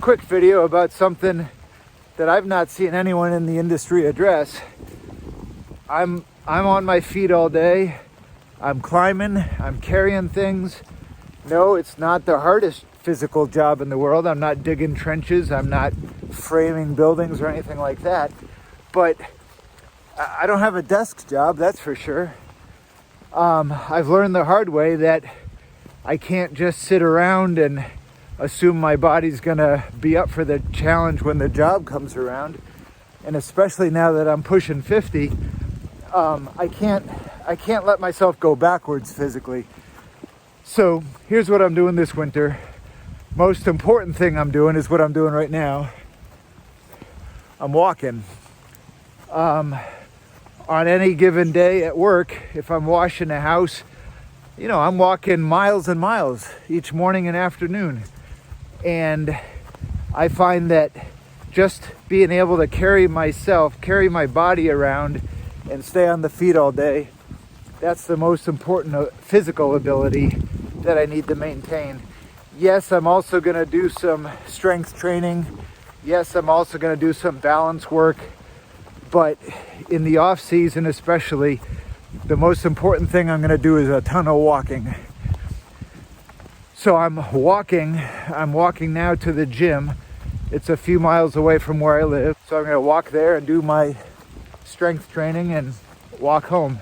quick video about something that I've not seen anyone in the industry address. I'm on my feet all day. I'm climbing, I'm carrying things. No, it's not the hardest physical job in the world. I'm not digging trenches, I'm not framing buildings or anything like that. But I don't have a desk job, that's for sure. I've learned the hard way that I can't just sit around and assume my body's gonna be up for the challenge when the job comes around. And especially now that I'm pushing 50, I can't let myself go backwards physically. So here's what I'm doing this winter. Most important thing I'm doing is what I'm doing right now. I'm walking. On any given day at work, if I'm washing a house, I'm walking miles and miles each morning and afternoon. And I find that just being able to carry my body around and stay on the feet all day, that's the most important physical ability that I need to maintain. Yes, I'm also going to do some strength training. Yes, I'm also going to do some balance work. But in the off season especially, the most important thing I'm going to do is a ton of walking. So I'm walking now to the gym. It's a few miles away from where I live. So I'm going to walk there and do my strength training and walk home.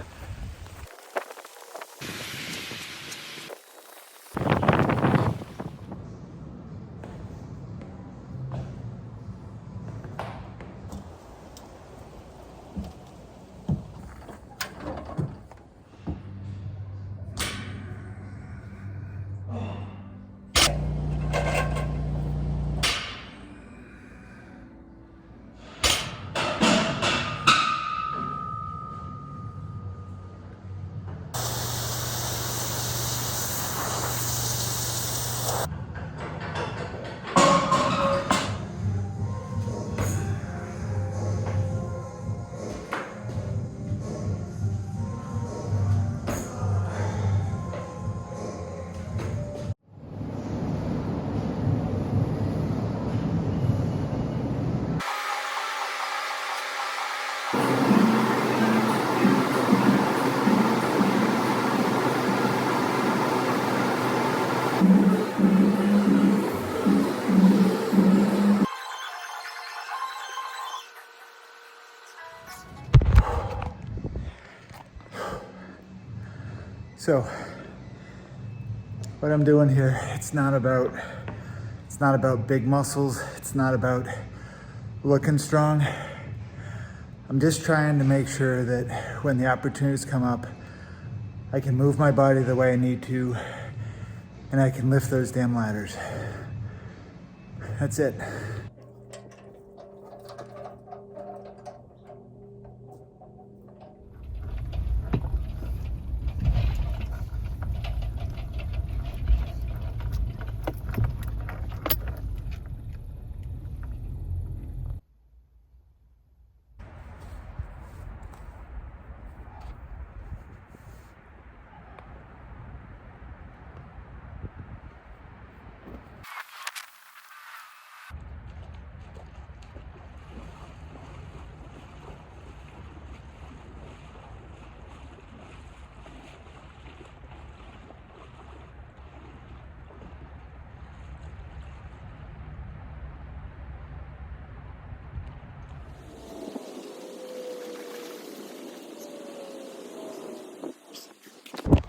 So what I'm doing here, it's not about big muscles. It's not about looking strong. I'm just trying to make sure that when the opportunities come up, I can move my body the way I need to, and I can lift those damn ladders. That's it.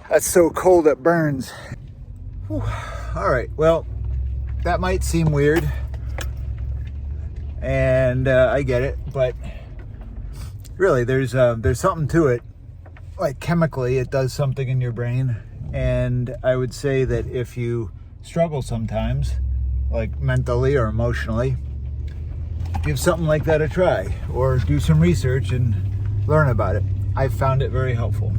That's so cold it burns. Whew. All right, well, that might seem weird, and I get it, but really there's something to it. Like chemically, it does something in your brain, and I would say that if you struggle sometimes, like mentally or emotionally, give something like that a try, or do some research and learn about it. I've found it very helpful.